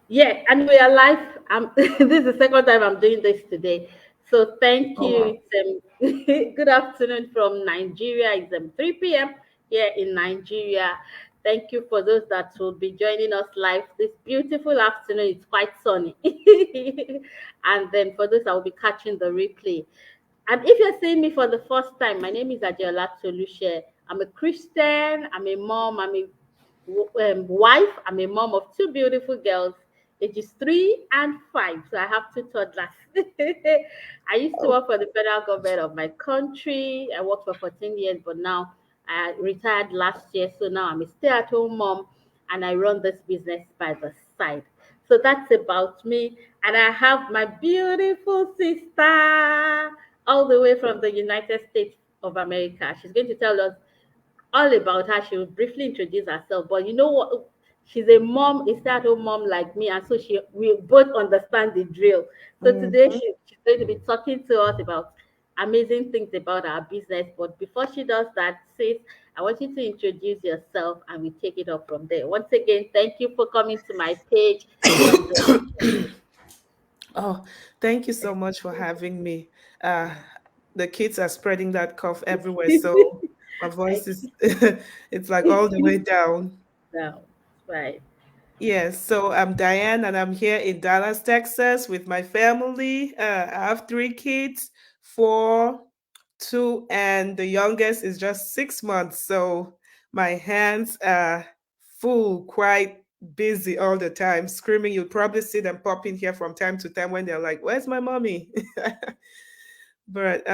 Yeah, and we are live. This is the second time I'm doing this today. So thank Oh you. wow. Good afternoon from Nigeria. It's 3 p.m. here in Nigeria. Thank you for those that will be joining us live this beautiful afternoon. It's quite sunny. And then for those that will be catching the replay. And if you're seeing me for the first time, my name is Adiola Tolushe. I'm a Christian, I'm a mom, I'm a wife, I'm a mom of two beautiful girls, ages 3 and 5. So I have two toddlers. I used to Oh, work for the federal government of my country. I worked for 14 years, but now I retired last year. So now I'm a stay at home mom and I run this business by the side. So that's about me. And I have my beautiful sister all the way from the United States of America. She's going to tell us all about her. She will briefly introduce herself. But you know what? She's a mom, a stay-at-home mom like me, and so we both understand the drill. So today mhm. she's going to be talking to us about amazing things about our business. But before she does that, sis, I want you to introduce yourself and we take it up from there. Once again, thank you for coming to my page. Congratulations. Oh, thank you so much for having me. Uh, the kids are spreading that cough everywhere, so my I voice is keep it's like all the way down. down. Right. Yes, so I'm Diane and I'm here in Dallas, Texas with my family. I have three kids, four, two, and the youngest is just 6 months. So my hands are full, quite busy all the time, screaming. You'll probably see them pop in here from time to time when they're like, "Where's my mommy?" But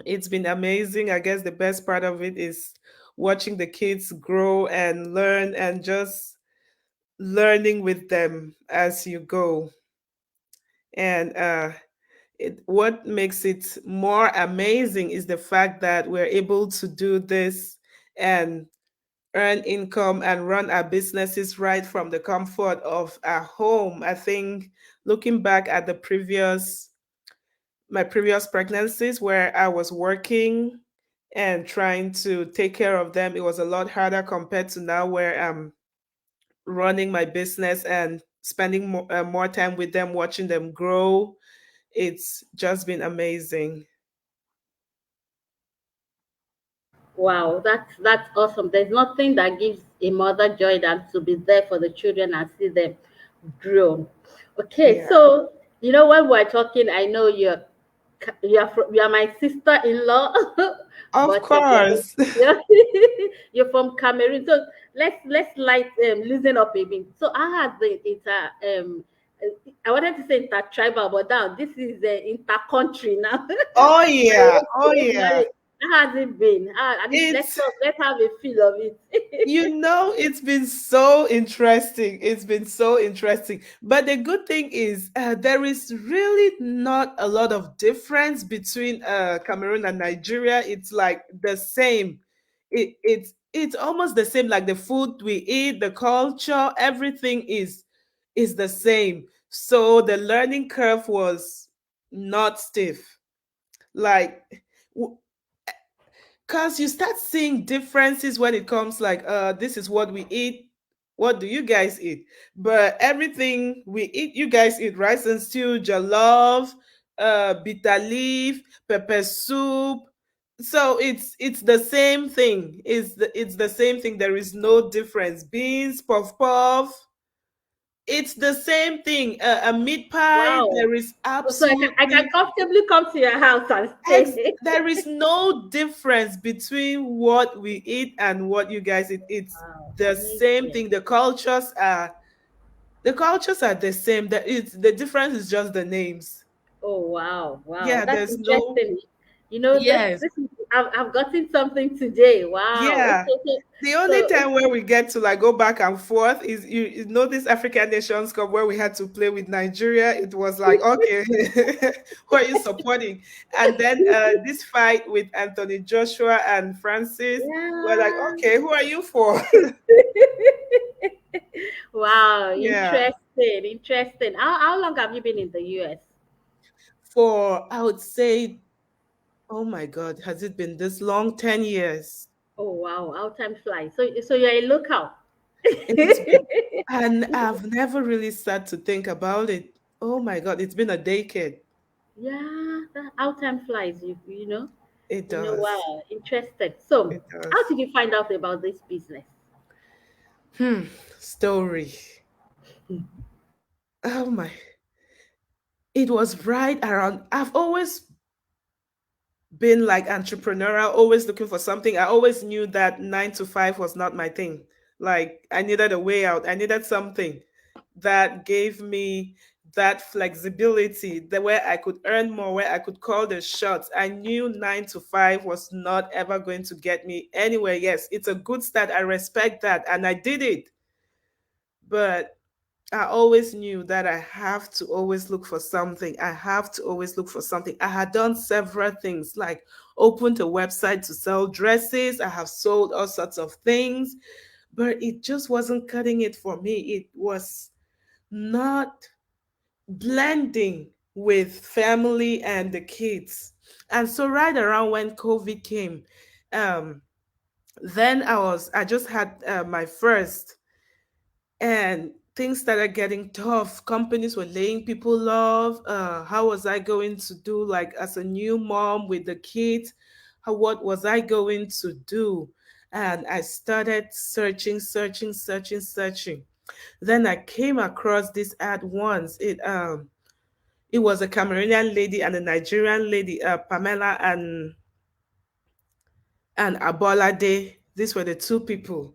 it's been amazing. I guess the best part of it is watching the kids grow and learn and just learning with them as you go. And what makes it more amazing is the fact that we're able to do this and earn income and run our businesses right from the comfort of our home. I think looking back at my previous pregnancies where I was working and trying to take care of them, it was a lot harder compared to now where I'm running my business and spending more time with them, watching them grow. It's just been amazing. Wow, that's awesome. There's nothing that gives a mother joy than to be there for the children and see them grow. Okay, Yeah, so when we're talking, I know you are my sister-in-law, of but course. you're, you're from Cameroon. So let's loosen up a bit. So I had the I wanted to say intertribal, but now this is inter-country now. Oh yeah, oh yeah. Marriage. How has it been? At least let's It's talk, let's have a feel of it. it's been so interesting. It's been so interesting. But the good thing is, there is really not a lot of difference between Cameroon and Nigeria. It's like the same. It's almost the same. Like the food we eat, the culture, everything is the same. So the learning curve was not stiff. Like because you start seeing differences when it comes like this is what we eat, what do you guys eat, but everything we eat you guys eat rice and stew, jollof, bitter leaf, pepper soup. So it's the same thing. It's the same thing. There is no difference. Beans, puff puff, it's the same thing. A meat pie, Wow. there is So I can absolutely comfortably come to your house and stay. there is no difference between what we eat and what you guys eat. It's Wow, the same amazing. thing. The cultures are the same. The difference is just the names. Oh wow, wow, Yeah, that's there's no. interesting. This Yes. this is I've gotten something today. Wow. Yeah. Okay, so The only so time where we get to like go back and forth is you know this African Nations Cup where we had to play with Nigeria. It was like, okay, who are you supporting? And then this fight with Anthony Joshua and Francis, we're like, yeah. okay, who are you for? Wow, Yeah. interesting, interesting. How long have you been in the US? For I would say, oh my God, has it been this long? 10 years. Oh wow, how time flies. So you're a local. It's been, and I've never really sat to think about it. Oh my God, it's been a decade. Yeah, how time flies, It you know, does. wow, interested. So, It how does. did you find out about this business? Hmm. Story. Oh my. It was right around. I've always been like entrepreneurial, always looking for something. I always knew that 9 to 5 was not my thing. Like I needed a way out. I needed something that gave me that flexibility, that where I could earn more, where I could call the shots. I knew 9 to 5 was not ever going to get me anywhere. Yes, it's a good start. I respect that. And I did it. But I always knew that I have to always look for something. I have to always look for something. I had done several things like opened a website to sell dresses. I have sold all sorts of things, but it just wasn't cutting it for me. It was not blending with family and the kids. And so right around when COVID came, um, then I just had my first, and things started getting tough. Companies were laying people off. How was I going to do, like, as a new mom with the kids? What was I going to do? And I started searching, searching, searching, searching. Then I came across this ad once. It was a Cameroonian lady and a Nigerian lady, Pamela and Abolade. These were the two people.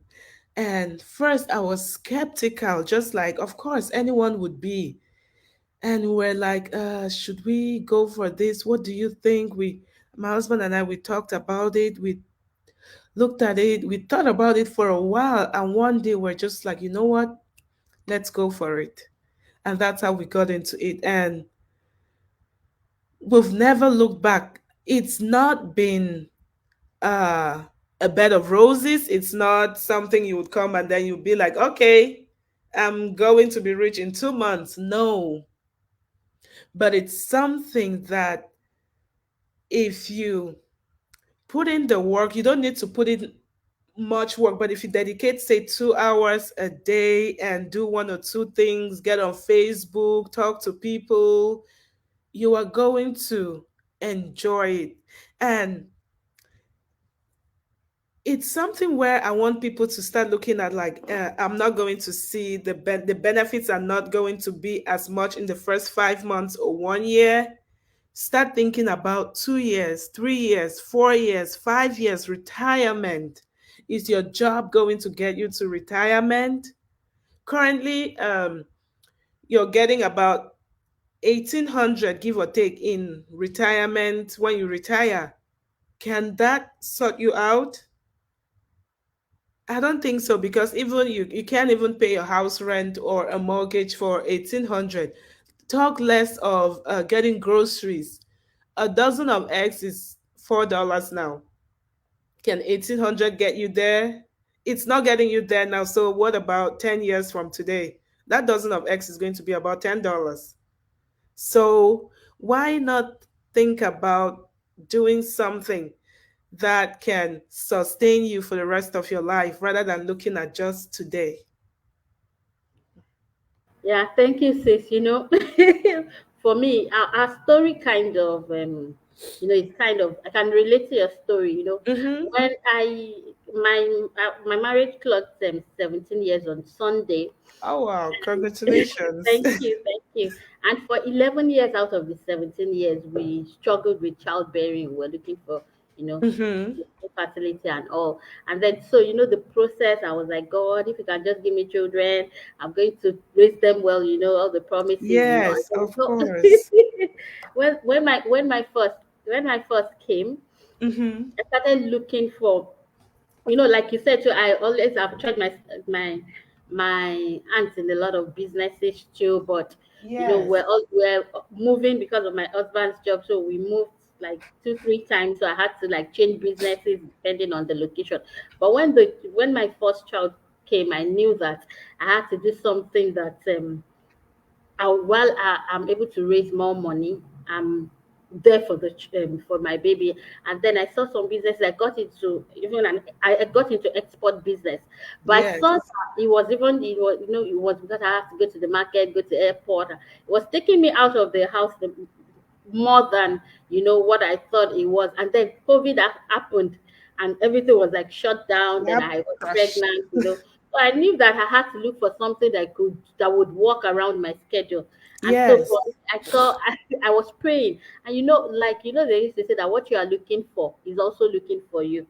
And first, I was skeptical, just like, of course, anyone would be. And we're like, should we go for this? What do you think? My husband and I, we talked about it. We looked at it. We thought about it for a while. And one day we're just like, you know what? Let's go for it. And that's how we got into it. And we've never looked back. It's not been uh, a bed of roses. It's not something you would come and then you'd be like, okay, I'm going to be rich in 2 months. No, but it's something that if you put in the work, you don't need to put in much work, but if you dedicate, say, 2 hours a day and do one or two things, get on Facebook, talk to people, you are going to enjoy it. And it's something where I want people to start looking at, like, I'm not going to see the benefits are not going to be as much in the first 5 months or 1 year. Start thinking about 2 years, 3 years, 4 years, 5 years, retirement. Is your job going to get you to retirement? Currently, you're getting about 1,800, give or take, in retirement when you retire. Can that sort you out? I don't think so, because even you can't even pay your house rent or a mortgage for 1,800. Talk less of getting groceries. A dozen of eggs is $4 now. Can 1,800 get you there? It's not getting you there now. So what about 10 years from today? That dozen of eggs is going to be about $10. So why not think about doing something that can sustain you for the rest of your life rather than looking at just today? Yeah, thank you, sis. For me, our story kind of, it's kind of, I can relate to your story. Mm-hmm. When my marriage clocked 17 years on Sunday. Oh, wow. Congratulations. Thank you. And for 11 years out of the 17 years, we struggled with childbearing. We were looking for, you know, Mm-hmm. fertility and all. And then, so, the process, I was like, God, if you can just give me children, I'm going to raise them well, all the promises, And Yes, then, of so, course. when my first came, Mm-hmm. I started looking for, like you said too, I always have tried my aunts in a lot of businesses too, but Yes. we're moving because of my husband's job, so we moved like 2 3 times, so I had to like change businesses depending on the location. But when my first child came, I knew that I had to do something that while I'm able to raise more money, I'm there for for my baby. And then I saw some business. I got into even an I got into export business, but I saw Yes. that it was, you know, it was because I have to go to the market, go to the airport. It was taking me out of the house more than, you know, what I thought it was. And then COVID happened, and everything was like shut down. Then Yep. I was Crush. pregnant, you know. So I knew that I had to look for something that would work around my schedule. And so Yes. for me, I was praying, and they used to say that what you are looking for is also looking for you.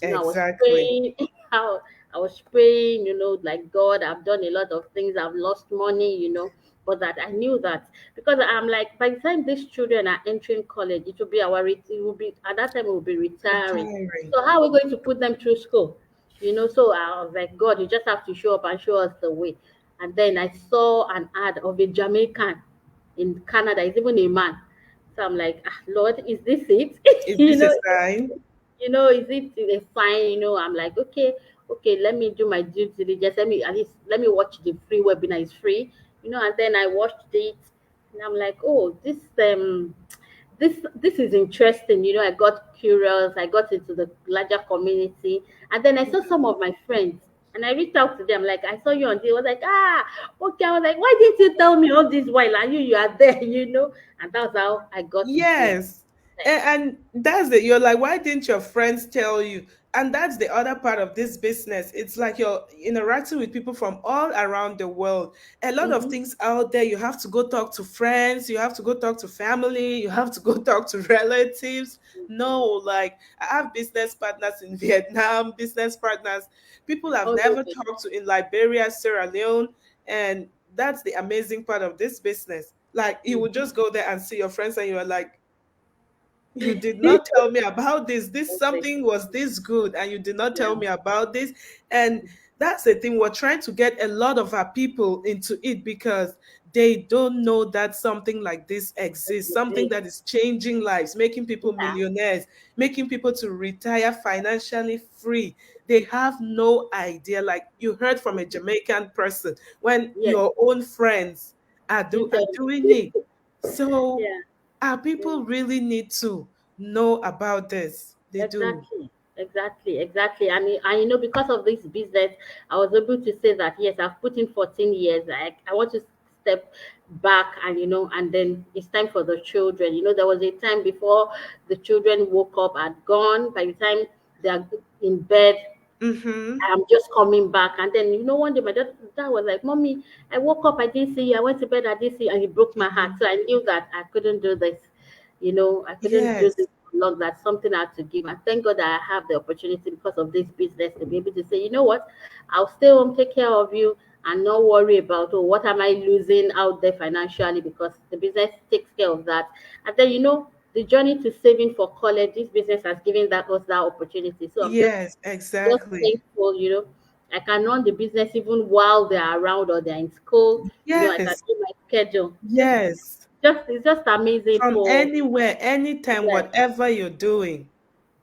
You know, I was Exactly. praying. how I was praying, you know, like, God, I've done a lot of things. I've lost money, you know, but that I knew that, because I'm like, by the time these children are entering college, it will be it will be at that time we will be retiring. Retiring. So how are we going to put them through school? You know, so I was like, God, you just have to show up and show us the way. And then I saw an ad of a Jamaican in Canada. He's even a man. So I'm like, Lord, is this it? Is you this a know, sign? is it a sign? You know, I'm like, okay, okay, let me do my due diligence. Let me watch the free webinar. It's free, you know. And then I watched it, and I'm like, oh, this is interesting. You know, I got curious. I got into the larger community, and then I saw some of my friends. And I reached out to them, like, I saw you on there. I was like, okay. I was like, why didn't you tell me all this while I knew you are there, you know? And that's how I got into Yes. tech. And that's the you're like, why didn't your friends tell you? And that's the other part of this business. It's like you're interacting with people from all around the world. A lot of Mm-hmm. things out there. You have to go talk to friends, you have to go talk to family, you have to go talk to relatives. No, like I have business partners in Vietnam, business partners, people I've All never over. talked to in Liberia, Sierra Leone. And that's the amazing part of this business. Like you would Mhm. just go there and see your friends and you are like, you did not tell me about this. This Okay. something was this good, and you did not tell Yeah. me about this. And that's the thing. We're trying to get a lot of our people into it because they don't know that something like this exists, something This. that is changing lives, making people Yeah. millionaires, making people to retire financially free. They have no idea. Like you heard from a Jamaican person, when Yes. your own friends You are tell doing me. it. So Yeah. our Yeah. people really need to know about this. They do. Exactly. Exactly. Exactly. And you know, because of this business, I was able to say that yes, I've put in 14 years. I want to step back, and you know, and then it's time for the children. You know, there was a time before the children woke up and gone. By the time they are in bed, Mm-hmm. I'm just coming back. And then, you know, one day my dad was like, Mommy, I woke up, I didn't see you. I went to bed, I didn't see you. And it broke my heart. So I knew that I couldn't do this. You know, I couldn't do Yes. this for long. That's something I had to give. And thank God that I have the opportunity because of this business to be able to say, you know what, I'll stay home, take care of you, and not worry about, oh, what am I losing out there financially, because the business takes care of that. And then, you know, the journey to saving for college, this business has given us that opportunity. So I'm Yes, just exactly. thankful, you know. I can run the business even while they're around or they're in school. You know, I can Yes. do my schedule. Yes. It's just amazing From for anywhere, anytime, yeah, whatever you're doing.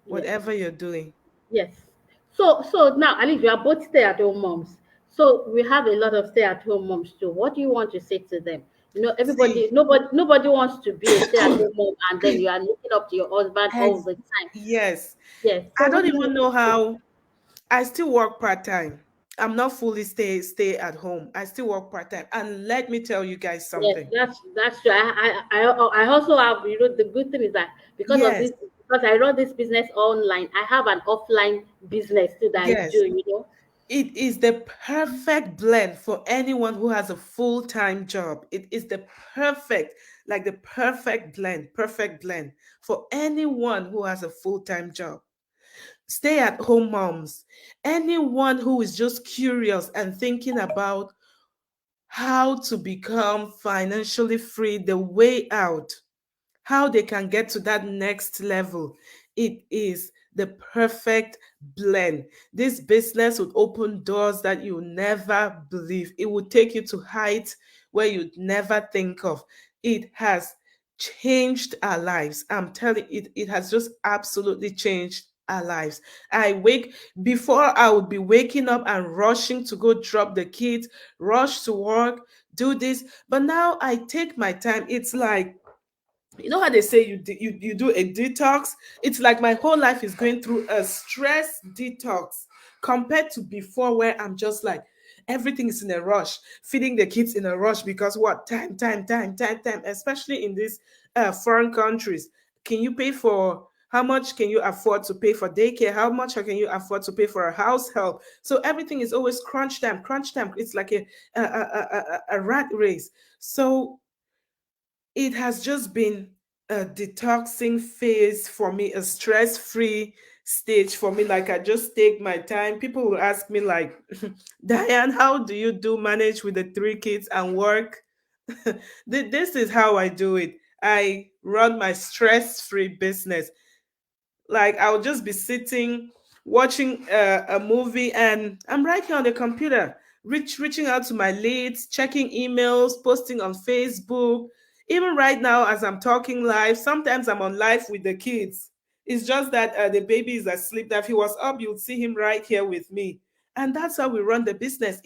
yes, Whatever you're doing. yes. So now at least we are both stay-at-home moms. So we have a lot of stay-at-home moms too. What do you want to say to them? You know, See, nobody wants to be a stay-at-home mom, and then you are looking up to your husband all ex- the time. yes. Yes. So I what don't do you even want know to say? how. I still work part-time. I'm not fully stay at home. I still work part-time. And let me tell you guys Yes, something. that's true. I also have, you know, the good thing is that because of Yes. this, because I run this business online, I have an offline business too that I do, Yes. you know. It is the perfect blend for anyone who has a full-time job. It is the perfect, like the perfect blend for anyone who has a full-time job. Stay-at-home moms, anyone who is just curious and thinking about how to become financially free, the way out, how they can get to that next level. It is the perfect blend. This business would open doors that you never believe. It would take you to heights where you'd never think of. It has changed our lives. I'm telling you, it has just absolutely changed our lives. I wake before I would be waking up and rushing to go drop the kids, rush to work, do this. But now I take my time. It's like You know how they say you do a detox? It's like my whole life is going through a stress detox compared to before, where I'm just like everything is in a rush, feeding the kids in a rush because what? Time, especially in these foreign countries. Can you pay for how much can you afford to pay for daycare? How much can you afford to pay for a house help? So everything is always crunch time, crunch time. It's like a rat race. So it has just been a detoxing phase for me, a stress-free stage for me. Like I just take my time. People will ask me like, Diane, how do you do manage with the three kids and work? This is how I do it. I run my stress-free business. Like I'll just be sitting watching a movie, and I'm right here on the computer, reaching out to my leads, checking emails, posting on Facebook. Even right now, as I'm talking live, sometimes I'm on live with the kids. It's just that the baby is asleep. That if he was up, you'd see him right here with me, and that's how we run the business.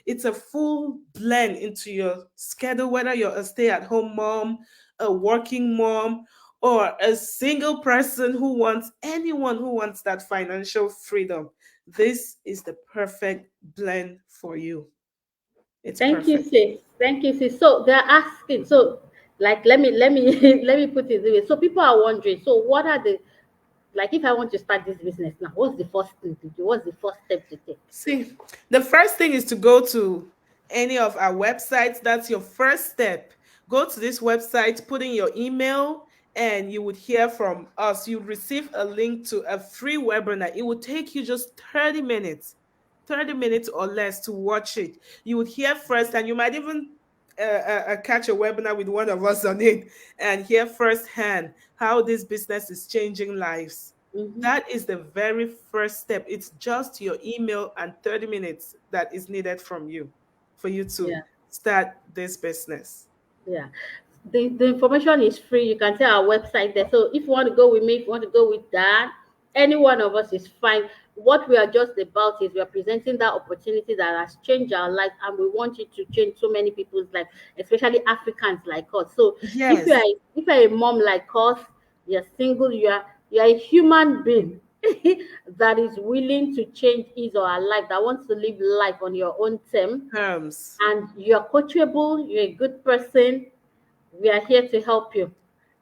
It's a full blend into your schedule, whether you're a stay-at-home mom, a working mom, or a single person who wants, anyone who wants that financial freedom. This is the perfect blend for you. It's Thank you, perfect. sis. Thank you, sis. So they're asking. So, like, let me let me put it this way. So people are wondering. So what are the, like, if I want to start this business now, what's the first thing to do? What's the first step to take? See, the first thing is to go to any of our websites. That's your first step. Go to this website, put in your email, and you would hear from us. You'd receive a link to a free webinar. It would take you just 30 minutes, 30 minutes or less to watch it. You would hear first, and you might even catch a webinar with one of us on it and hear firsthand how this business is changing lives. Mm-hmm. That is the very first step. It's just your email and 30 minutes that is needed from you for you to Yeah. start this business. Yeah. The information is free. You can see our website there. So if you want to go with me, if you want to go with that, any one of us is fine. What we are just about is we are presenting that opportunity that has changed our life, and we want it to change so many people's life, especially Africans like us. So Yes, if you're a mom like us, you're single, you're a human being that is willing to change his or her life, that wants to live life on your own term, terms. and you're coachable, you're a good person, we are here to help you.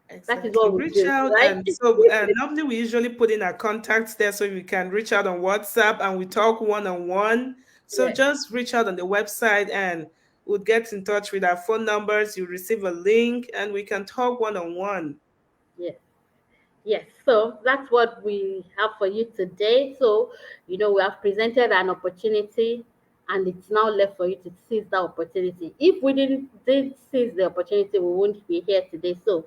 That is Exactly. what we Reach do, out. right? And so normally we usually put in our contacts there so we can reach out on WhatsApp and we talk one on one. So Yes, just reach out on the website and we'll get in touch with our phone numbers. You receive a link and we can talk one on one. yes, yes. So that's what we have for you today. So, we have presented an opportunity, and it's now left for you to seize that opportunity. If we didn't seize the opportunity, we won't be here today. So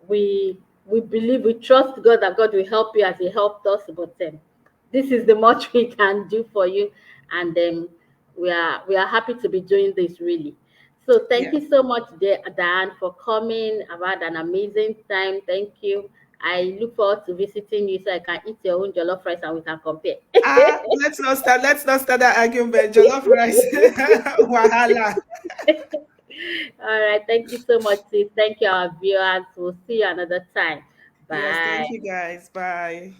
we believe, we trust God that God will help you as He helped us. But this is the much we can do for you, and we are happy to be doing this really. So thank Yeah. you so much, Dan, for coming. I've had an amazing time. Thank you. I look forward to visiting you so I can eat your own jollof rice and we can compare. Let's not start that argument. Jollof rice. Wahala. All right. Thank you so much, sis. Thank you, our viewers. We'll see you another time. Yes, thank Bye. you guys. Bye.